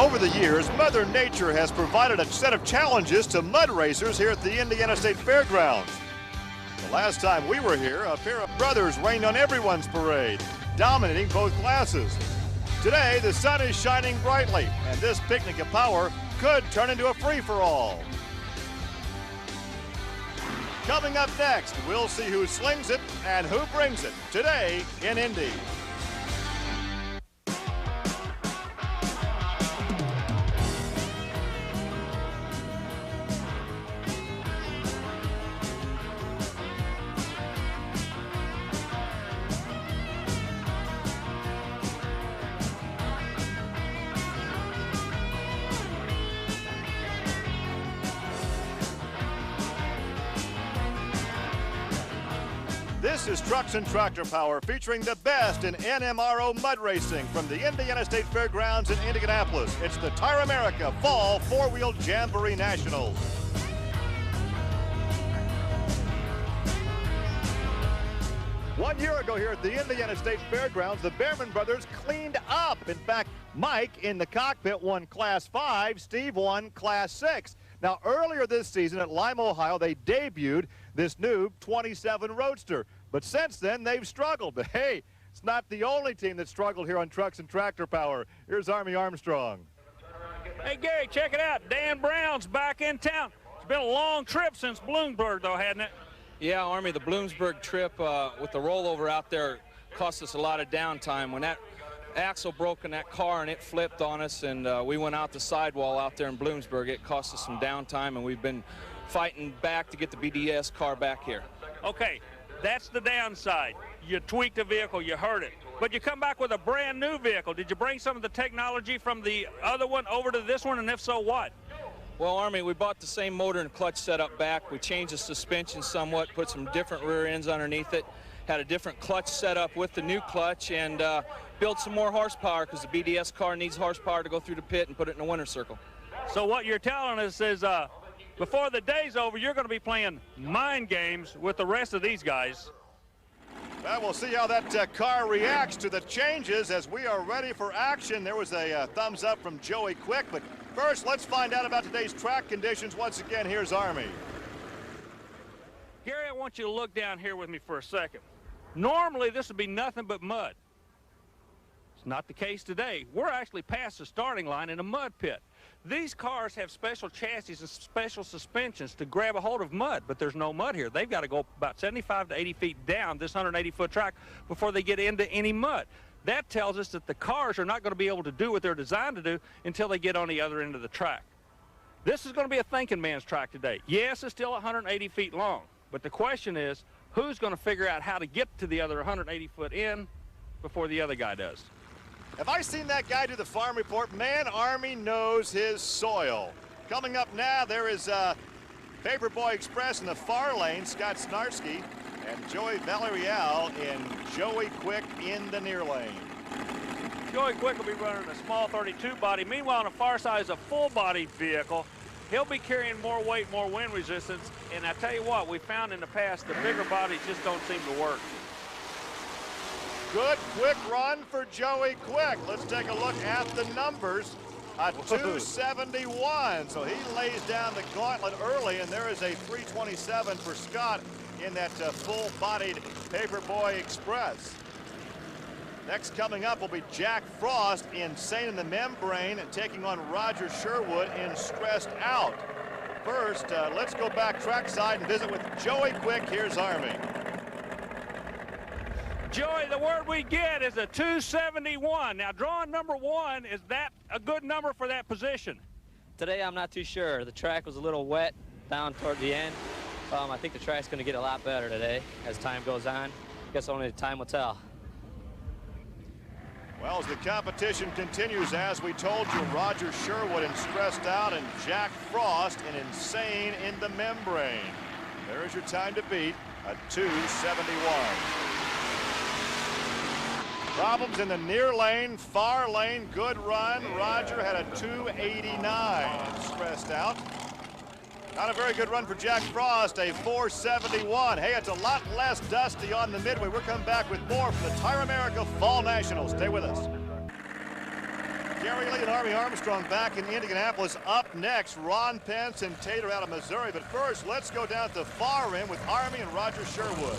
Over the years, Mother Nature has provided a set of challenges to mud racers here at the Indiana State Fairgrounds. The last time we were here, a pair of brothers rained on everyone's parade, dominating both classes. Today, the sun is shining brightly, and this picnic of power could turn into a free-for-all. Coming up next, we'll see who slings it and who brings it today in Indy. This is Trucks and Tractor Power, featuring the best in NMRO mud racing from the Indiana State Fairgrounds in Indianapolis. It's the Tire America Fall Four-Wheel Jamboree Nationals. One year ago here at the Indiana State Fairgrounds, the Behrman brothers cleaned up. In fact, Mike in the cockpit won Class 5, Steve won Class 6. Now, earlier this season at Lima, Ohio, they debuted this new 27 Roadster. But since then, they've struggled. But hey, it's not the only team that struggled here on Trucks and Tractor Power. Here's Army Armstrong. Hey, Gary, check it out. Dan Brown's back in town. It's been a long trip since Bloomsburg, though, hasn't it? Yeah, Army, the Bloomsburg trip with the rollover out there cost us a lot of downtime. When that axle broke in that car and it flipped on us, and we went out the sidewall out there in Bloomsburg, it cost us some downtime, and we've been fighting back to get the BDS car back here. Okay, that's the downside. You tweaked the vehicle, you hurt it. But you come back with a brand new vehicle. Did you bring some of the technology from the other one over to this one, and if so, what? Well, Army, we bought the same motor and clutch setup back. We changed the suspension somewhat, put some different rear ends underneath it, had a different clutch setup with the new clutch, and built some more horsepower, because the BDS car needs horsepower to go through the pit and put it in a winter circle. So what you're telling us is before the day's over, you're going to be playing mind games with the rest of these guys. Well, we'll see how that car reacts to the changes as we are ready for action. There was a thumbs up from Joey Quick, but first, let's find out about today's track conditions. Once again, here's Army. Gary, I want you to look down here with me for a second. Normally, this would be nothing but mud. It's not the case today. We're actually past the starting line in a mud pit. These cars have special chassis and special suspensions to grab a hold of mud, but there's no mud here. They've got to go about 75 to 80 feet down this 180-foot track before they get into any mud. That tells us that the cars are not going to be able to do what they're designed to do until they get on the other end of the track. This is going to be a thinking man's track today. Yes, it's still 180 feet long, but the question is, who's going to figure out how to get to the other 180-foot end before the other guy does? Have I seen that guy do the farm report? Man, Army knows his soil. Coming up now, there is Paperboy Express in the far lane, Scott Snarsky, and Joey Valerial and Joey Quick in the near lane. Joey Quick will be running a small 32 body. Meanwhile, on the far side is a full-bodied vehicle. He'll be carrying more weight, more wind resistance, and I tell you what, we found in the past the bigger bodies just don't seem to work. Good quick run for Joey Quick. Let's take a look at the numbers. A 271, so he lays down the gauntlet early, and there is a 327 for Scott in that full-bodied Paperboy Express. Next coming up will be Jack Frost, Insane in the Membrane, taking on Roger Sherwood in Stressed Out. First, let's go back trackside and visit with Joey Quick. Here's Army. Joey, the word we get is a 271. Now, drawing number one, is that a good number for that position? Today, I'm not too sure. The track was a little wet down toward the end. I think the track's going to get a lot better today as time goes on. I guess only time will tell. Well, as the competition continues, as we told you, Roger Sherwood in Stressed Out and Jack Frost in Insane in the Membrane. There's your time to beat, a 271. Problems in the near lane, far lane, good run. Roger had a 289. Stressed Out. Not a very good run for Jack Frost, a 471. Hey, it's a lot less dusty on the midway. We're coming back with more from the Tire America Fall Nationals. Stay with us. Gary Lee and Army Armstrong back in Indianapolis. Up next, Ron Pence and Tater out of Missouri. But first, let's go down to the far end with Army and Roger Sherwood.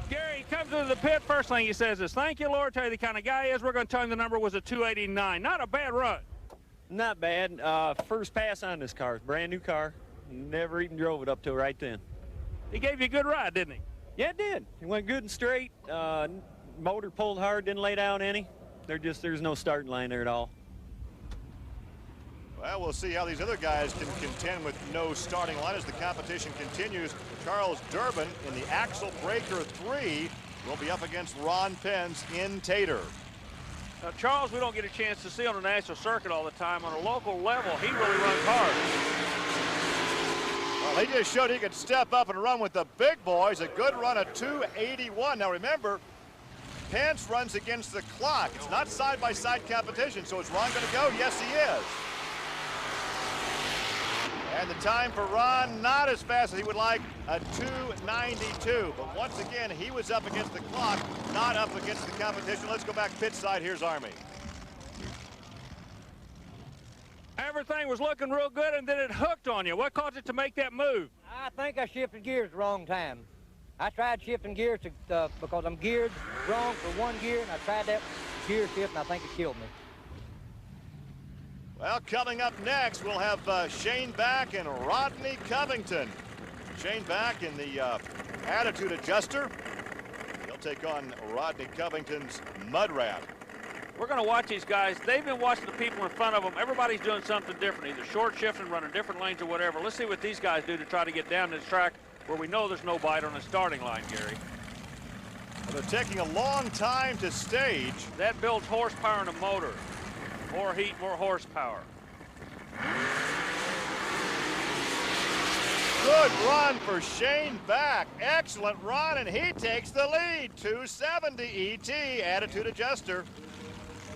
Gary comes into the pit. First thing he says is, "Thank you, Lord." Tell you the kind of guy he is. We're going to tell him the number was a 289. Not a bad run. Not bad. First pass on this car. Brand new car. Never even drove it up till right then. He gave you a good ride, didn't he? Yeah, it did. It went good and straight. Motor pulled hard, didn't lay down any. There's no starting line there at all. Well, we'll see how these other guys can contend with no starting line as the competition continues. Charles Durbin in the Axle Breaker 3 will be up against Ron Pence in Tater. Now, Charles, we don't get a chance to see on the national circuit all the time. On a local level, he really runs hard. Well, he just showed he could step up and run with the big boys. A good run at 281. Now, remember, Pence runs against the clock. It's not side-by-side competition, so is Ron going to go? Yes, he is. And the time for Ron, not as fast as he would like, a 292. But once again, he was up against the clock, not up against the competition. Let's go back pit side. Here's Army. Everything was looking real good, and then it hooked on you. What caused it to make that move? I think I shifted gears the wrong time. I tried shifting gears because I'm geared wrong for one gear, and I tried that gear shift, and I think it killed me. Well, coming up next, we'll have Shane Back and Rodney Covington. Shane Back in the attitude adjuster. He'll take on Rodney Covington's mud rat. We're going to watch these guys. They've been watching the people in front of them. Everybody's doing something different, either short shifting, running different lanes or whatever. Let's see what these guys do to try to get down this track where we know there's no bite on the starting line, Gary. Well, they're taking a long time to stage. That builds horsepower in a motor. More heat, more horsepower. Good run for Shane Back. Excellent run, and he takes the lead. 270 ET, attitude adjuster.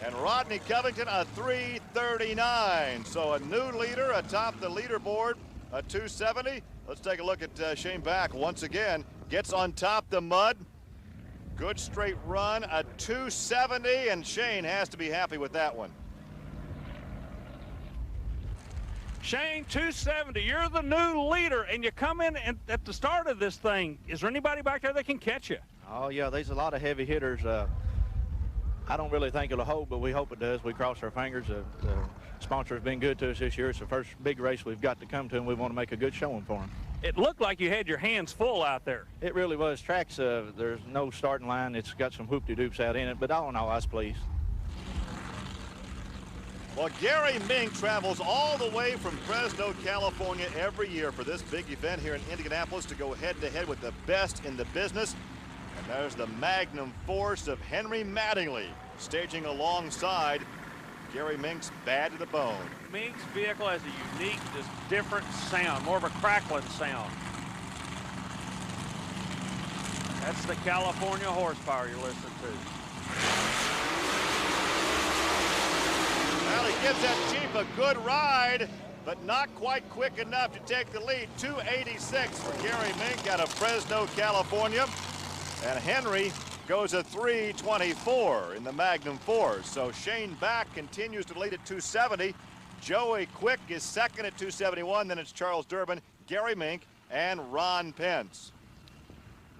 And Rodney Covington, a 339. So a new leader atop the leaderboard, a 270. Let's take a look at Shane Back once again. Gets on top the mud. Good straight run, a 270, and Shane has to be happy with that one. Shane, 270, you're the new leader, and you come in and at the start of this thing. Is there anybody back there that can catch you? Oh, yeah, there's a lot of heavy hitters. I don't really think it'll hold, but we hope it does. We cross our fingers. The sponsor's been good to us this year. It's the first big race we've got to come to, and we want to make a good showing for them. It looked like you had your hands full out there. It really was. Tracks, there's no starting line. It's got some whoop-de-doops out in it, but all in all, I was pleased. Well, Gary Mink travels all the way from Fresno, California every year for this big event here in Indianapolis to go head-to-head with the best in the business. And there's the magnum force of Henry Mattingly staging alongside Gary Mink's Bad to the Bone. Mink's vehicle has a unique, just different sound, more of a crackling sound. That's the California horsepower you're listening to. Well, he gives that Jeep a good ride, but not quite quick enough to take the lead. 286 for Gary Mink out of Fresno, California. And Henry goes a 324 in the Magnum 4. So Shane Back continues to lead at 270. Joey Quick is second at 271. Then it's Charles Durbin, Gary Mink, and Ron Pence.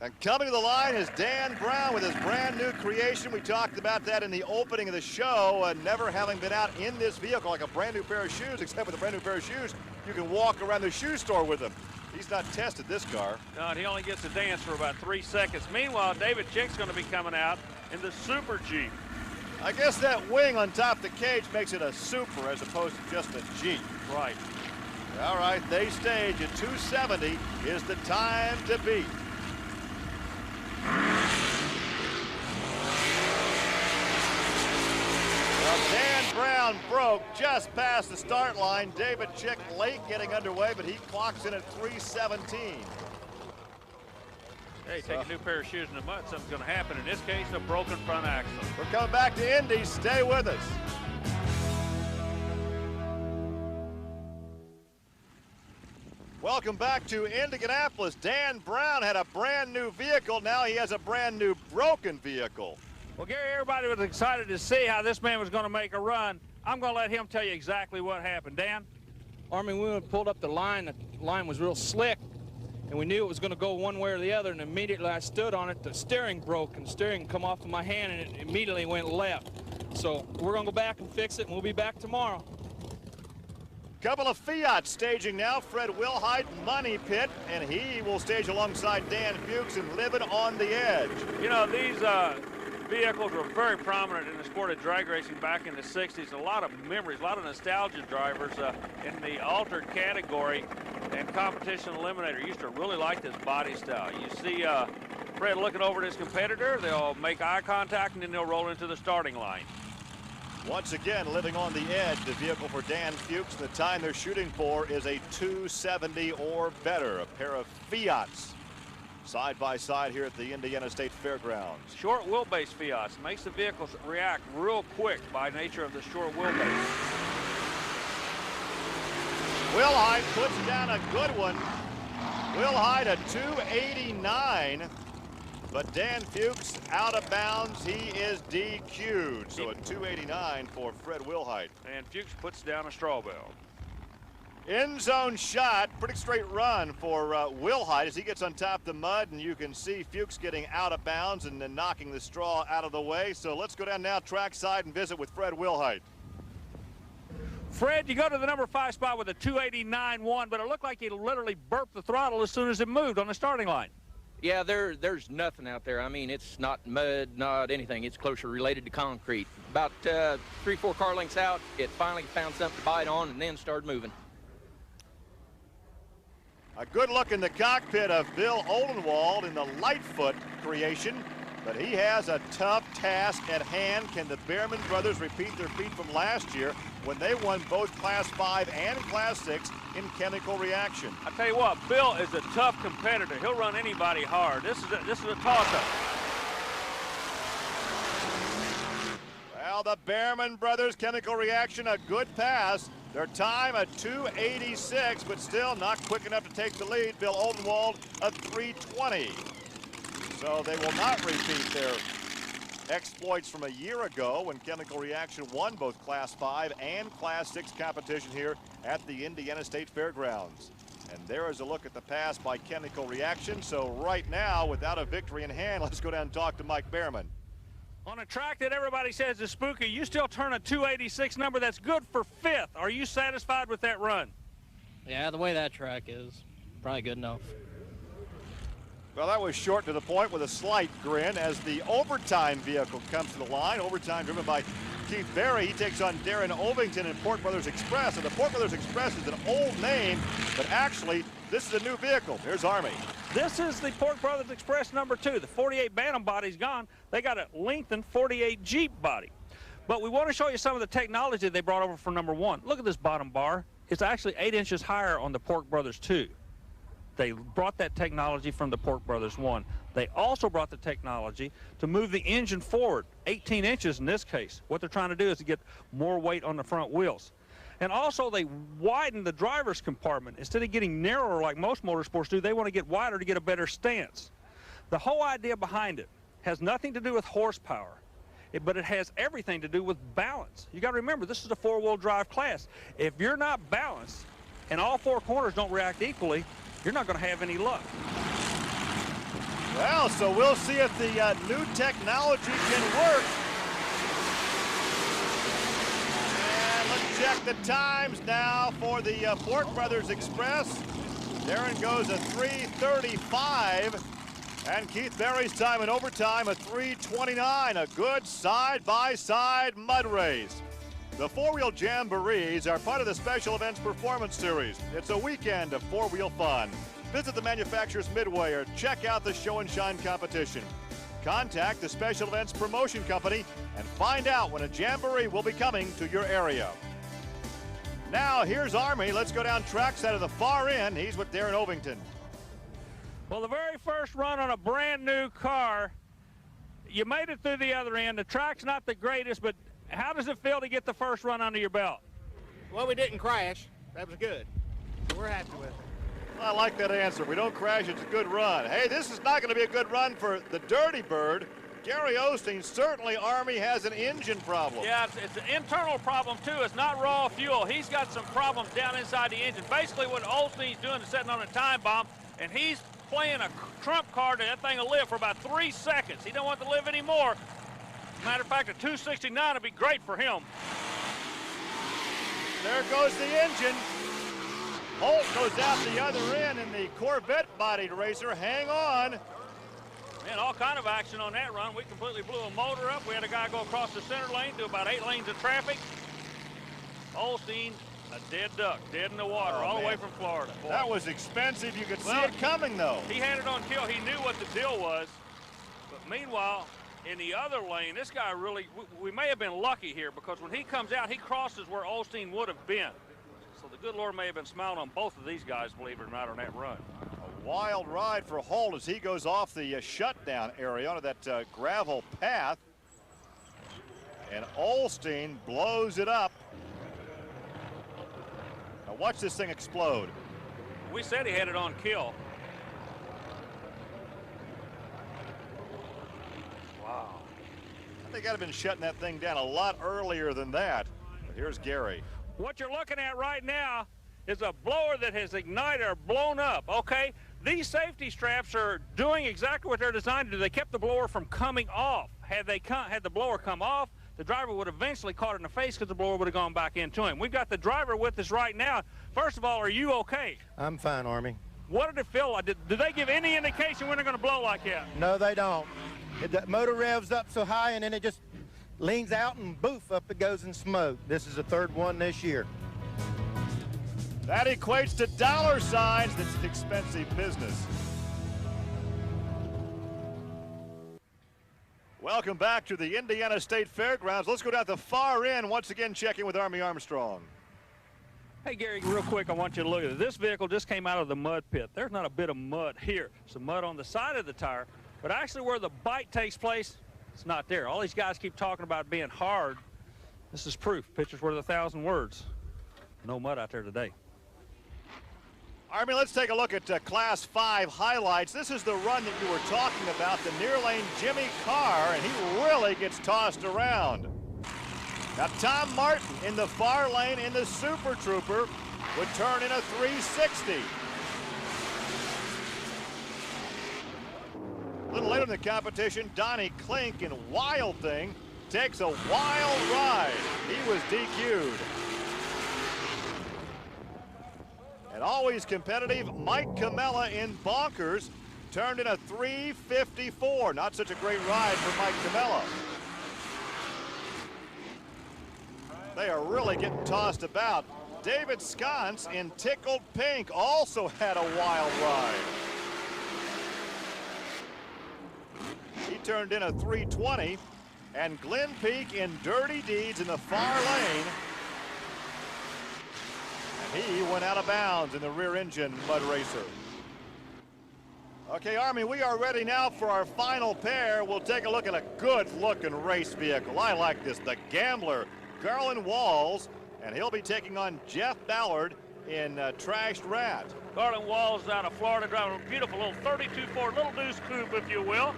And coming to the line is Dan Brown with his brand new creation. We talked about that in the opening of the show, never having been out in this vehicle like a brand new pair of shoes, except with a brand new pair of shoes, you can walk around the shoe store with them. He's not tested this car. No, and he only gets to dance for about 3 seconds. Meanwhile, David Chick's going to be coming out in the Super Jeep. I guess that wing on top of the cage makes it a Super as opposed to just a Jeep. Right. All right, they stage at 270 is the time to beat. Well, Dan Brown broke just past the start line. David Chick late getting underway, but he clocks in at 317. Hey, take a new pair of shoes in the mud, something's going to happen. In this case, a broken front axle. We're coming back to Indy. Stay with us. Welcome back to Indianapolis. Dan Brown had a brand new vehicle. Now he has a brand new broken vehicle. Well, Gary, everybody was excited to see how this man was going to make a run. I'm going to let him tell you exactly what happened. Dan? Army, when we pulled up the line was real slick, and we knew it was going to go one way or the other, and immediately I stood on it, the steering broke, and the steering come off of my hand, and it immediately went left. So we're going to go back and fix it, and we'll be back tomorrow. Couple of Fiats staging now. Fred Wilhite, Money Pit, and he will stage alongside Dan Fuchs and Living on the Edge. You know, these vehicles were very prominent in the sport of drag racing back in the 60s. A lot of memories, a lot of nostalgia drivers in the altered category, and Competition Eliminator used to really like this body style. You see Fred looking over at his competitor, they'll make eye contact, and then they'll roll into the starting line. Once again, Living on the Edge, the vehicle for Dan Fuchs. The time they're shooting for is a 270 or better. A pair of Fiats side by side here at the Indiana State Fairgrounds. Short wheelbase Fiats makes the vehicles react real quick by nature of the short wheelbase. Wilhite puts down a good one. Wilhite a 289. But Dan Fuchs out of bounds. He is DQ'd. So a 289 for Fred Wilhite. And Fuchs puts down a straw bale. End zone shot. Pretty straight run for Wilhite as he gets on top of the mud. And you can see Fuchs getting out of bounds and then knocking the straw out of the way. So let's go down now trackside and visit with Fred Wilhite. Fred, you go to the number 5 spot with a 289.1, but it looked like he literally burped the throttle as soon as it moved on the starting line. Yeah, there's nothing out there. I mean, it's not mud, not anything. It's closer related to concrete. About 3-4 car lengths out, it finally found something to bite on and then started moving. A good look in the cockpit of Bill Oldenwald in the Lightfoot creation, but he has a tough task at hand. Can the Behrman brothers repeat their feat from last year when they won both Class 5 and Class 6 in chemical reaction? I tell you what, Bill is a tough competitor. He'll run anybody hard. This is a toss-up. Well, the Behrman brothers chemical reaction, a good pass. Their time a 286, but still not quick enough to take the lead. Bill Oldenwald a 320. So they will not repeat their exploits from a year ago when chemical reaction won both Class 5 and Class 6 competition here at the Indiana State Fairgrounds. And there is a look at the pass by chemical reaction. So right now, without a victory in hand, let's go down and talk to Mike Behrman. On a track that everybody says is spooky, you still turn a 286 number that's good for 5th. Are you satisfied with that run? Yeah, the way that track is, probably good enough. Well, that was short to the point with a slight grin as the overtime vehicle comes to the line. Overtime driven by Keith Berry. He takes on Darren Ovington in Port Brothers Express. And the Port Brothers Express is an old name, but actually this is a new vehicle. Here's Army. This is the Port Brothers Express number 2. The 48 Bantam body's gone. They got a lengthened 48 Jeep body. But we want to show you some of the technology they brought over for number 1. Look at this bottom bar. It's actually 8 inches higher on the Port Brothers 2. They brought that technology from the Port Brothers 1. They also brought the technology to move the engine forward, 18 inches in this case. What they're trying to do is to get more weight on the front wheels. And also they widened the driver's compartment. Instead of getting narrower like most motorsports do, they want to get wider to get a better stance. The whole idea behind it has nothing to do with horsepower, but it has everything to do with balance. You got to remember, this is a 4-wheel drive class. If you're not balanced and all 4 corners don't react equally, you're not going to have any luck. Well, so we'll see if the new technology can work. And let's check the times now for the Port Brothers Express. Darren goes a 3:35. And Keith Berry's time in overtime, a 3:29. A good side-by-side mud race. The 4-wheel jamborees are part of the Special Events Performance Series. It's a weekend of 4-wheel fun. Visit the manufacturer's Midway or check out the Show and Shine competition. Contact the Special Events Promotion Company and find out when a jamboree will be coming to your area. Now, here's Army. Let's go down trackside of the far end. He's with Darren Ovington. Well, the very first run on a brand new car, you made it through the other end. The track's not the greatest, but how does it feel to get the first run under your belt? Well, we didn't crash. That was good. We're happy with it. I like that answer. We don't crash, it's a good run. Hey, this is not going to be a good run for the Dirty Bird. Gary Osteen, certainly Army has an engine problem. Yeah, it's an internal problem, too. It's not raw fuel. He's got some problems down inside the engine. Basically, what Osteen's doing is setting on a time bomb, and he's playing a trump card that thing will live for about 3 seconds. He don't want to live anymore. Matter of fact, a 269 would be great for him. There goes the engine. Holt goes out the other end in the Corvette-bodied racer. Hang on. Man, all kind of action on that run. We completely blew a motor up. We had a guy go across the center lane through about 8 lanes of traffic. Osteen, a dead duck, dead in the water, all the way from Florida. Boy. That was expensive. You could see it coming, though. He had it on kill. He knew what the deal was. But meanwhile, in the other lane, this guy really, we may have been lucky here because when he comes out, he crosses where Osteen would have been. So the good Lord may have been smiling on both of these guys, believe it or not, on that run. A wild ride for Holt as he goes off the shutdown area onto that gravel path. And Osteen blows it up. Now watch this thing explode. We said he had it on kill. Wow. I think I'd have been shutting that thing down a lot earlier than that. But here's Gary. What you're looking at right now is a blower that has ignited or blown up, okay? These safety straps are doing exactly what they're designed to do. They kept the blower from coming off. Had the blower come off, the driver would have eventually caught it in the face because the blower would have gone back into him. We've got the driver with us right now. First of all, are you okay? I'm fine, Army. What did it feel like? Did they give any indication when they're going to blow like that? No, they don't. The motor revs up so high, and then it just leans out, and boof, up it goes in smoke. This is the third one this year. That equates to dollar signs. That's an expensive business. Welcome back to the Indiana State Fairgrounds. Let's go down the far end, once again checking with Army Armstrong. Hey, Gary, real quick, I want you to look at it. This vehicle just came out of the mud pit. There's not a bit of mud here. Some mud on the side of the tire, but actually where the bite takes place, it's not there. All these guys keep talking about being hard. This is proof. Picture's worth 1,000 words. No mud out there today. Army, let's take a look at Class 5 highlights. This is the run that you were talking about, the near lane Jimmy Carr, and he really gets tossed around. Now, Tom Martin in the far lane in the Super Trooper would turn in a 360. A little later in the competition, Donnie Klink in Wild Thing takes a wild ride. He was DQ'd. And always competitive, Mike Camella in Bonkers turned in a 354. Not such a great ride for Mike Camella. They are really getting tossed about. David Sconce in Tickled Pink also had a wild ride. He turned in a 320. And Glenn Peak in Dirty Deeds in the far lane. And he went out of bounds in the rear engine mud racer. Okay, Army, we are ready now for our final pair. We'll take a look at a good-looking race vehicle. I like this, the Gambler, Garland Walls, and he'll be taking on Jeff Ballard in Trashed Rat. Garland Walls out of Florida driving a beautiful little 32 Ford Little Deuce Coupe, if you will.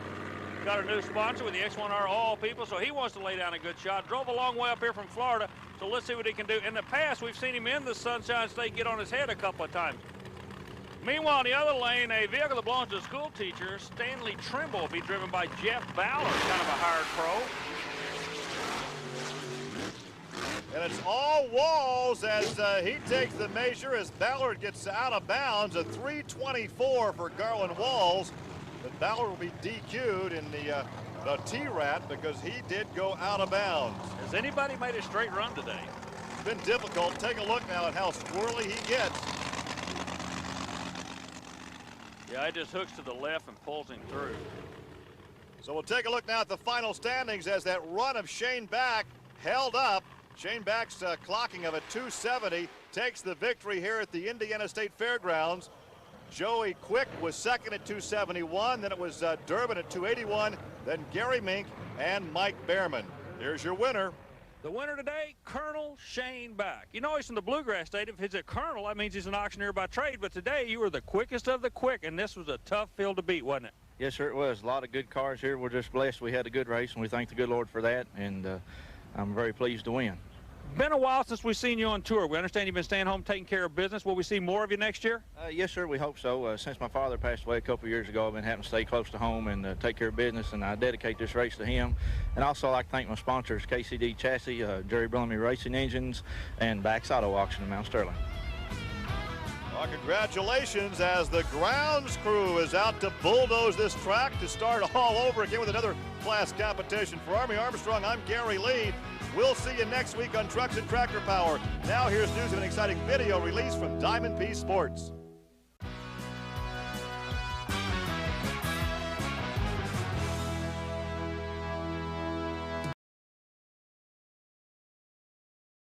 Got a new sponsor with the X1R All People, so he wants to lay down a good shot. Drove a long way up here from Florida, so let's see what he can do. In the past, we've seen him in the Sunshine State get on his head a couple of times. Meanwhile, in the other lane, a vehicle that belongs to a school teacher, Stanley Trimble, will be driven by Jeff Ballard, kind of a hired pro. And it's all Walls as he takes the measure as Ballard gets out of bounds. A 324 for Garland Walls. But Ballard will be DQ'd in the T-Rat because he did go out of bounds. Has anybody made a straight run today? It's been difficult. Take a look now at how squirrely he gets. Yeah, he just hooks to the left and pulls him through. So we'll take a look now at the final standings as that run of Shane Back held up. Shane Back's clocking of a 270 takes the victory here at the Indiana State Fairgrounds. Joey Quick was second at 271. Then it was Durbin at 281. Then Gary Mink and Mike Behrman. Here's your winner. The winner today, Colonel Shane Back. You know he's from the Bluegrass State. If he's a colonel, that means he's an auctioneer by trade. But today you were the quickest of the quick, and this was a tough field to beat, wasn't it? Yes, sir, it was. A lot of good cars here. We're just blessed we had a good race, and we thank the good Lord for that, and I'm very pleased to win. Been a while since we've seen you on tour. We understand you've been staying home taking care of business. Will we see more of you next year? Yes, sir, we hope so. Since my father passed away a couple of years ago, I've been having to stay close to home and take care of business, and I dedicate this race to him. And also I'd like to thank my sponsors, KCD Chassis, Jerry Bellamy Racing Engines, and Bax Auto Auction in Mount Sterling. Well, congratulations, as the grounds crew is out to bulldoze this track to start all over again with another class competition. For Army Armstrong, I'm Gary Lee. We'll see you next week on Trucks and Tractor Power. Now here's news of an exciting video release from Diamond P Sports.